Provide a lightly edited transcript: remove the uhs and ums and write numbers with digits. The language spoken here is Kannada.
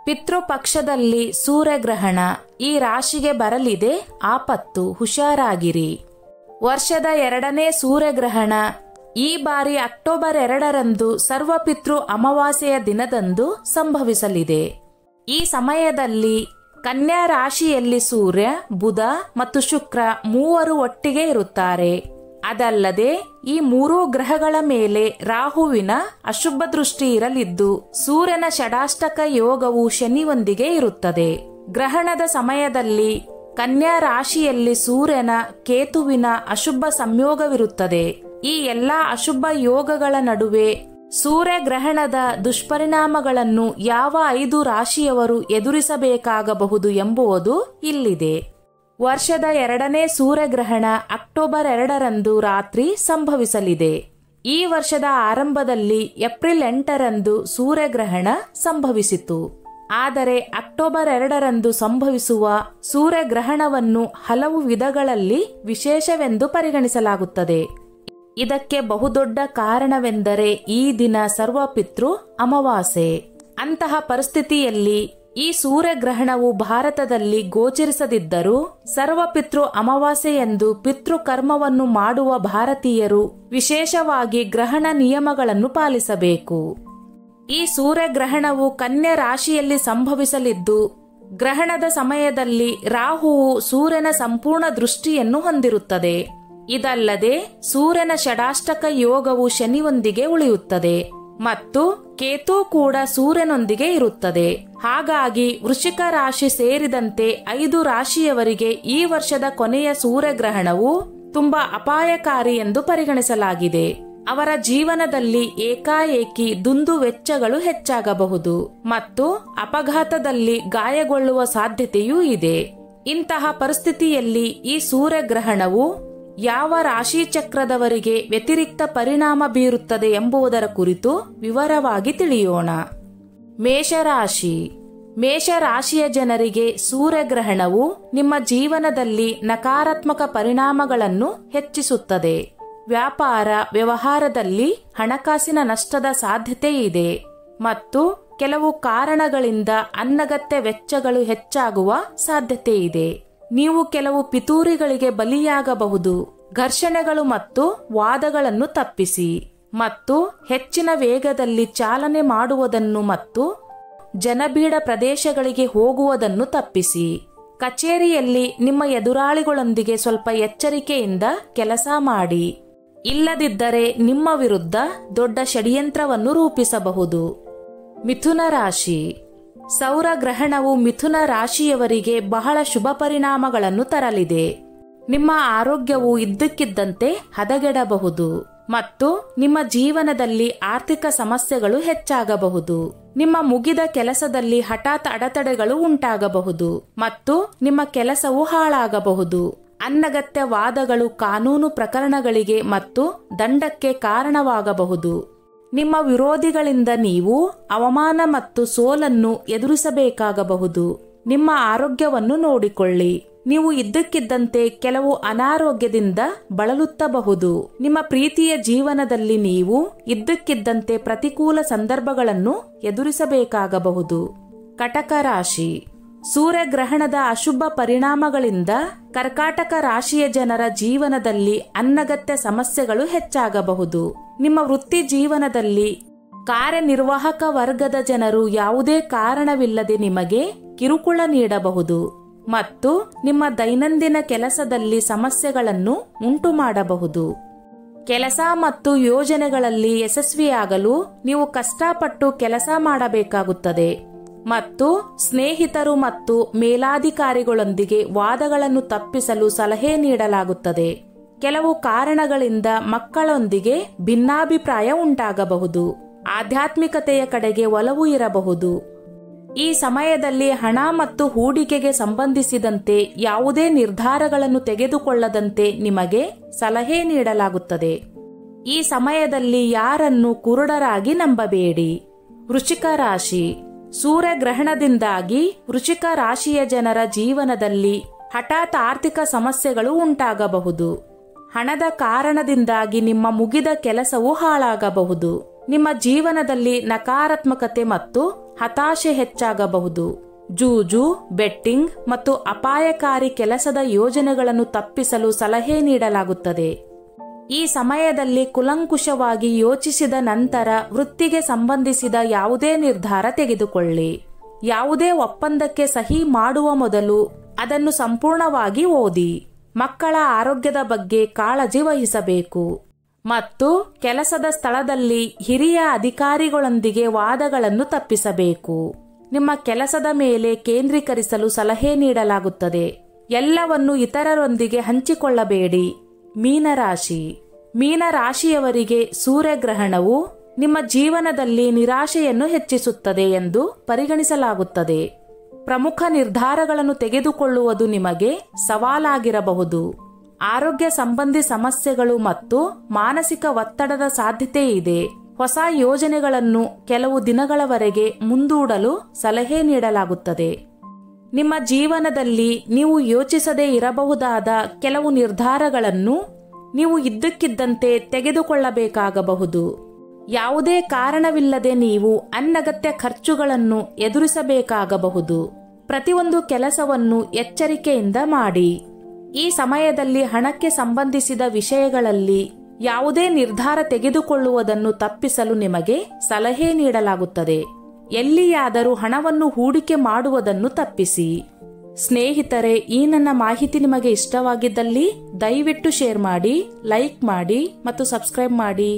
ಪಿತೃಪಕ್ಷದಲ್ಲಿ ಸೂರ್ಯಗ್ರಹಣ ಈ ರಾಶಿಗೆ ಬರಲಿದೆ ಆಪತ್ತು, ಹುಷಾರಾಗಿರಿ. ವರ್ಷದ 2ನೇ ಸೂರ್ಯಗ್ರಹಣ ಈ ಬಾರಿ ಅಕ್ಟೋಬರ್ 2ರಂದು ಸರ್ವಪಿತೃ ಅಮಾವಾಸ್ಯೆಯ ದಿನದಂದು ಸಂಭವಿಸಲಿದೆ. ಈ ಸಮಯದಲ್ಲಿ ಕನ್ಯಾ ರಾಶಿಯಲ್ಲಿ ಸೂರ್ಯ, ಬುಧ ಮತ್ತು ಶುಕ್ರ ಮೂವರು ಒಟ್ಟಿಗೆ ಇರುತ್ತಾರೆ. ಅದಲ್ಲದೆ ಈ 3 ಗ್ರಹಗಳ ಮೇಲೆ ರಾಹುವಿನ ಅಶುಭ ದೃಷ್ಟಿ ಇರಲಿದ್ದು ಸೂರ್ಯನ ಷಡಾಷ್ಟಕ ಯೋಗವು ಶನಿಯೊಂದಿಗೆ ಇರುತ್ತದೆ. ಗ್ರಹಣದ ಸಮಯದಲ್ಲಿ ಕನ್ಯಾ ರಾಶಿಯಲ್ಲಿ ಸೂರ್ಯನ, ಕೇತುವಿನ ಅಶುಭ ಸಂಯೋಗವಿರುತ್ತದೆ. ಈ ಎಲ್ಲಾ ಅಶುಭ ಯೋಗಗಳ ನಡುವೆ ಸೂರ್ಯಗ್ರಹಣದ ದುಷ್ಪರಿಣಾಮಗಳನ್ನು ಯಾವ 5 ರಾಶಿಯವರು ಎದುರಿಸಬೇಕಾಗಬಹುದು ಎಂಬುದು ಇಲ್ಲಿದೆ. ವರ್ಷದ 2ನೇ ಸೂರ್ಯಗ್ರಹಣ ಅಕ್ಟೋಬರ್ 2ರಂದು ರಾತ್ರಿ ಸಂಭವಿಸಲಿದೆ. ಈ ವರ್ಷದ ಆರಂಭದಲ್ಲಿ ಏಪ್ರಿಲ್ 8ರಂದು ಸೂರ್ಯಗ್ರಹಣ ಸಂಭವಿಸಿತು. ಆದರೆ ಅಕ್ಟೋಬರ್ 2ರಂದು ಸಂಭವಿಸುವ ಸೂರ್ಯಗ್ರಹಣವನ್ನು ಹಲವು ವಿಧಗಳಲ್ಲಿ ವಿಶೇಷವೆಂದು ಪರಿಗಣಿಸಲಾಗುತ್ತದೆ. ಇದಕ್ಕೆ ಬಹುದೊಡ್ಡ ಕಾರಣವೆಂದರೆ ಈ ದಿನ ಸರ್ವಪಿತೃ ಅಮಾವಾಸ್ಯೆ. ಅಂತಹ ಪರಿಸ್ಥಿತಿಯಲ್ಲಿ ಈ ಸೂರ್ಯಗ್ರಹಣವು ಭಾರತದಲ್ಲಿ ಗೋಚರಿಸದಿದ್ದರೂ ಸರ್ವಪಿತೃ ಅಮಾವಾಸ್ಯೆ ಎಂದು ಪಿತೃಕರ್ಮವನ್ನು ಮಾಡುವ ಭಾರತೀಯರು ವಿಶೇಷವಾಗಿ ಗ್ರಹಣ ನಿಯಮಗಳನ್ನು ಪಾಲಿಸಬೇಕು. ಈ ಸೂರ್ಯಗ್ರಹಣವು ಕನ್ಯಾ ರಾಶಿಯಲ್ಲಿ ಸಂಭವಿಸಲಿದ್ದು ಗ್ರಹಣದ ಸಮಯದಲ್ಲಿ ರಾಹುವು ಸೂರ್ಯನ ಸಂಪೂರ್ಣ ದೃಷ್ಟಿಯನ್ನು ಹೊಂದಿರುತ್ತದೆ. ಇದಲ್ಲದೆ ಸೂರ್ಯನ ಷಡಾಷ್ಟಕ ಯೋಗವು ಶನಿಯೊಂದಿಗೆ ಉಳಿಯುತ್ತದೆ ಮತ್ತು ಕೇತು ಕೂಡ ಸೂರ್ಯನೊಂದಿಗೆ ಇರುತ್ತದೆ. ಹಾಗಾಗಿ ವೃಶ್ಚಿಕ ರಾಶಿ ಸೇರಿದಂತೆ 5 ರಾಶಿಯವರಿಗೆ ಈ ವರ್ಷದ ಕೊನೆಯ ಸೂರ್ಯಗ್ರಹಣವು ತುಂಬಾ ಅಪಾಯಕಾರಿ ಎಂದು ಪರಿಗಣಿಸಲಾಗಿದೆ. ಅವರ ಜೀವನದಲ್ಲಿ ಏಕಾಏಕಿ ದುಂದು ವೆಚ್ಚಗಳು ಹೆಚ್ಚಾಗಬಹುದು ಮತ್ತು ಅಪಘಾತದಲ್ಲಿ ಗಾಯಗೊಳ್ಳುವ ಸಾಧ್ಯತೆಯೂ ಇದೆ. ಇಂತಹ ಪರಿಸ್ಥಿತಿಯಲ್ಲಿ ಈ ಸೂರ್ಯಗ್ರಹಣವು ಯಾವ ರಾಶಿ ಚಕ್ರದವರಿಗೆ ವ್ಯತಿರಿಕ್ತ ಪರಿಣಾಮ ಬೀರುತ್ತದೆ ಎಂಬುದರ ಕುರಿತು ವಿವರವಾಗಿ ತಿಳಿಯೋಣ. ಮೇಷರಾಶಿ. ಮೇಷರಾಶಿಯ ಜನರಿಗೆ ಸೂರ್ಯಗ್ರಹಣವು ನಿಮ್ಮ ಜೀವನದಲ್ಲಿ ನಕಾರಾತ್ಮಕ ಪರಿಣಾಮಗಳನ್ನು ಹೆಚ್ಚಿಸುತ್ತದೆ. ವ್ಯಾಪಾರ ವ್ಯವಹಾರದಲ್ಲಿ ಹಣಕಾಸಿನ ನಷ್ಟದ ಸಾಧ್ಯತೆ ಇದೆ ಮತ್ತು ಕೆಲವು ಕಾರಣಗಳಿಂದ ಅನಗತ್ಯ ವೆಚ್ಚಗಳು ಹೆಚ್ಚಾಗುವ ಸಾಧ್ಯತೆ ಇದೆ. ನೀವು ಕೆಲವು ಪಿತೂರಿಗಳಿಗೆ ಬಲಿಯಾಗಬಹುದು. ಘರ್ಷಣೆಗಳು ಮತ್ತು ವಾದಗಳನ್ನು ತಪ್ಪಿಸಿ ಮತ್ತು ಹೆಚ್ಚಿನ ವೇಗದಲ್ಲಿ ಚಾಲನೆ ಮಾಡುವುದನ್ನು ಮತ್ತು ಜನಬೀಡ ಪ್ರದೇಶಗಳಿಗೆ ಹೋಗುವುದನ್ನು ತಪ್ಪಿಸಿ. ಕಚೇರಿಯಲ್ಲಿ ನಿಮ್ಮ ಎದುರಾಳಿಗಳೊಂದಿಗೆ ಸ್ವಲ್ಪ ಎಚ್ಚರಿಕೆಯಿಂದ ಕೆಲಸ ಮಾಡಿ. ಇಲ್ಲದಿದ್ದರೆ ನಿಮ್ಮ ವಿರುದ್ಧ ದೊಡ್ಡ ಷಡ್ಯಂತ್ರವನ್ನು ರೂಪಿಸಬಹುದು. ಮಿಥುನ ರಾಶಿ. ಸೌರಗ್ರಹಣವು ಮಿಥುನ ರಾಶಿಯವರಿಗೆ ಬಹಳ ಶುಭ ಪರಿಣಾಮಗಳನ್ನು ತರಲಿದೆ. ನಿಮ್ಮ ಆರೋಗ್ಯವು ಇದ್ದಕ್ಕಿದ್ದಂತೆ ಹದಗೆಡಬಹುದು ಮತ್ತು ನಿಮ್ಮ ಜೀವನದಲ್ಲಿ ಆರ್ಥಿಕ ಸಮಸ್ಯೆಗಳು ಹೆಚ್ಚಾಗಬಹುದು. ನಿಮ್ಮ ಮುಗಿದ ಕೆಲಸದಲ್ಲಿ ಹಠಾತ್ ಅಡೆತಡೆಗಳು ಉಂಟಾಗಬಹುದು ಮತ್ತು ನಿಮ್ಮ ಕೆಲಸವು ಹಾಳಾಗಬಹುದು. ಅನಗತ್ಯ ವಾದಗಳು ಕಾನೂನು ಪ್ರಕರಣಗಳಿಗೆ ಮತ್ತು ದಂಡಕ್ಕೆ ಕಾರಣವಾಗಬಹುದು. ನಿಮ್ಮ ವಿರೋಧಿಗಳಿಂದ ನೀವು ಅವಮಾನ ಮತ್ತು ಸೋಲನ್ನು ಎದುರಿಸಬೇಕಾಗಬಹುದು. ನಿಮ್ಮ ಆರೋಗ್ಯವನ್ನು ನೋಡಿಕೊಳ್ಳಿ. ನೀವು ಇದ್ದಕ್ಕಿದ್ದಂತೆ ಕೆಲವು ಅನಾರೋಗ್ಯದಿಂದ ಬಳಲುತ್ತಬಹುದು. ನಿಮ್ಮ ಪ್ರೀತಿಯ ಜೀವನದಲ್ಲಿ ನೀವು ಇದ್ದಕ್ಕಿದ್ದಂತೆ ಪ್ರತಿಕೂಲ ಸಂದರ್ಭಗಳನ್ನು ಎದುರಿಸಬೇಕಾಗಬಹುದು. ಕಟಕ ರಾಶಿ. ಸೂರ್ಯಗ್ರಹಣದ ಅಶುಭ ಪರಿಣಾಮಗಳಿಂದ ಕರ್ಕಾಟಕ ರಾಶಿಯ ಜನರ ಜೀವನದಲ್ಲಿ ಅನಗತ್ಯ ಸಮಸ್ಯೆಗಳು ಹೆಚ್ಚಾಗಬಹುದು. ನಿಮ್ಮ ವೃತ್ತಿ ಜೀವನದಲ್ಲಿ ಕಾರ್ಯನಿರ್ವಾಹಕ ವರ್ಗದ ಜನರು ಯಾವುದೇ ಕಾರಣವಿಲ್ಲದೆ ನಿಮಗೆ ಕಿರುಕುಳ ನೀಡಬಹುದು ಮತ್ತು ನಿಮ್ಮ ದೈನಂದಿನ ಕೆಲಸದಲ್ಲಿ ಸಮಸ್ಯೆಗಳನ್ನು ಉಂಟು ಮಾಡಬಹುದು. ಕೆಲಸ ಮತ್ತು ಯೋಜನೆಗಳಲ್ಲಿ ಯಶಸ್ವಿಯಾಗಲು ನೀವು ಕಷ್ಟಪಟ್ಟು ಕೆಲಸ ಮಾಡಬೇಕಾಗುತ್ತದೆ ಮತ್ತು ಸ್ನೇಹಿತರು ಮತ್ತು ಮೇಲಾಧಿಕಾರಿಗಳೊಂದಿಗೆ ವಾದಗಳನ್ನು ತಪ್ಪಿಸಲು ಸಲಹೆ ನೀಡಲಾಗುತ್ತದೆ. ಕೆಲವು ಕಾರಣಗಳಿಂದ ಮಕ್ಕಳೊಂದಿಗೆ ಭಿನ್ನಾಭಿಪ್ರಾಯ ಉಂಟಾಗಬಹುದು. ಆಧ್ಯಾತ್ಮಿಕತೆಯ ಕಡೆಗೆ ಒಲವು ಇರಬಹುದು. ಈ ಸಮಯದಲ್ಲಿ ಹಣ ಮತ್ತು ಹೂಡಿಕೆಗೆ ಸಂಬಂಧಿಸಿದಂತೆ ಯಾವುದೇ ನಿರ್ಧಾರಗಳನ್ನು ತೆಗೆದುಕೊಳ್ಳದಂತೆ ನಿಮಗೆ ಸಲಹೆ ನೀಡಲಾಗುತ್ತದೆ. ಈ ಸಮಯದಲ್ಲಿ ಯಾರನ್ನು ಕುರುಡರಾಗಿ ನಂಬಬೇಡಿ. ವೃಶ್ಚಿಕ ರಾಶಿ. ಸೂರ್ಯಗ್ರಹಣದಿಂದಾಗಿ ವೃಶ್ಚಿಕ ರಾಶಿಯ ಜನರ ಜೀವನದಲ್ಲಿ ಹಠಾತ್ ಆರ್ಥಿಕ ಸಮಸ್ಯೆಗಳು ಉಂಟಾಗಬಹುದು. ಹಣದ ಕಾರಣದಿಂದಾಗಿ ನಿಮ್ಮ ಮುಗಿದ ಕೆಲಸವು ಹಾಳಾಗಬಹುದು. ನಿಮ್ಮ ಜೀವನದಲ್ಲಿ ನಕಾರಾತ್ಮಕತೆ ಮತ್ತು ಹತಾಶೆ ಹೆಚ್ಚಾಗಬಹುದು. ಜೂಜು, ಬೆಟ್ಟಿಂಗ್ ಮತ್ತು ಅಪಾಯಕಾರಿ ಕೆಲಸದ ಯೋಜನೆಗಳನ್ನು ತಪ್ಪಿಸಲು ಸಲಹೆ ನೀಡಲಾಗುತ್ತದೆ. ಈ ಸಮಯದಲ್ಲಿ ಕುಲಂಕುಷವಾಗಿ ಯೋಚಿಸಿದ ನಂತರ ವೃತ್ತಿಗೆ ಸಂಬಂಧಿಸಿದ ಯಾವುದೇ ನಿರ್ಧಾರ ತೆಗೆದುಕೊಳ್ಳಿ. ಯಾವುದೇ ಒಪ್ಪಂದಕ್ಕೆ ಸಹಿ ಮಾಡುವ ಮೊದಲು ಅದನ್ನು ಸಂಪೂರ್ಣವಾಗಿ ಓದಿ. ಮಕ್ಕಳ ಆರೋಗ್ಯದ ಬಗ್ಗೆ ಕಾಳಜಿ ವಹಿಸಬೇಕು ಮತ್ತು ಕೆಲಸದ ಸ್ಥಳದಲ್ಲಿ ಹಿರಿಯ ಅಧಿಕಾರಿಗಳೊಂದಿಗೆ ವಾದಗಳನ್ನು ತಪ್ಪಿಸಬೇಕು. ನಿಮ್ಮ ಕೆಲಸದ ಮೇಲೆ ಕೇಂದ್ರೀಕರಿಸಲು ಸಲಹೆ ನೀಡಲಾಗುತ್ತದೆ. ಎಲ್ಲವನ್ನು ಇತರರೊಂದಿಗೆ ಹಂಚಿಕೊಳ್ಳಬೇಡಿ. ಮೀನರಾಶಿ. ಮೀನರಾಶಿಯವರಿಗೆ ಸೂರ್ಯಗ್ರಹಣವು ನಿಮ್ಮ ಜೀವನದಲ್ಲಿ ನಿರಾಶೆಯನ್ನು ಹೆಚ್ಚಿಸುತ್ತದೆ ಎಂದು ಪರಿಗಣಿಸಲಾಗುತ್ತದೆ. ಪ್ರಮುಖ ನಿರ್ಧಾರಗಳನ್ನು ತೆಗೆದುಕೊಳ್ಳುವುದು ನಿಮಗೆ ಸವಾಲಾಗಿರಬಹುದು. ಆರೋಗ್ಯ ಸಂಬಂಧಿ ಸಮಸ್ಯೆಗಳು ಮತ್ತು ಮಾನಸಿಕ ಒತ್ತಡದ ಸಾಧ್ಯತೆ ಇದೆ. ಹೊಸ ಯೋಜನೆಗಳನ್ನು ಕೆಲವು ದಿನಗಳವರೆಗೆ ಮುಂದೂಡಲು ಸಲಹೆ ನೀಡಲಾಗುತ್ತದೆ. ನಿಮ್ಮ ಜೀವನದಲ್ಲಿ ನೀವು ಯೋಚಿಸದೇ ಇರಬಹುದಾದ ಕೆಲವು ನಿರ್ಧಾರಗಳನ್ನು ನೀವು ಇದ್ದಕ್ಕಿದ್ದಂತೆ ತೆಗೆದುಕೊಳ್ಳಬೇಕಾಗಬಹುದು. ಯಾವುದೇ ಕಾರಣವಿಲ್ಲದೆ ನೀವು ಅನಗತ್ಯ ಖರ್ಚುಗಳನ್ನು ಎದುರಿಸಬೇಕಾಗಬಹುದು. ಪ್ರತಿಯೊಂದು ಕೆಲಸವನ್ನು ಎಚ್ಚರಿಕೆಯಿಂದ ಮಾಡಿ. ಈ ಸಮಯದಲ್ಲಿ ಹಣಕ್ಕೆ ಸಂಬಂಧಿಸಿದ ವಿಷಯಗಳಲ್ಲಿ ಯಾವುದೇ ನಿರ್ಧಾರ ತೆಗೆದುಕೊಳ್ಳುವುದನ್ನು ತಪ್ಪಿಸಲು ನಿಮಗೆ ಸಲಹೆ ನೀಡಲಾಗುತ್ತದೆ. ಎಲ್ಲಿಯಾದರೂ ಹಣವನ್ನು ಹೂಡಿಕೆ ಮಾಡುವುದನ್ನು ತಪ್ಪಿಸಿ. ಸ್ನೇಹಿತರೆ, ಈ ನನ್ನ ಮಾಹಿತಿ ನಿಮಗೆ ಇಷ್ಟವಾಗಿದ್ದಲ್ಲಿ ದಯವಿಟ್ಟು ಶೇರ್ ಮಾಡಿ, ಲೈಕ್ ಮಾಡಿ ಮತ್ತು ಸಬ್ಸ್ಕ್ರೈಬ್ ಮಾಡಿ.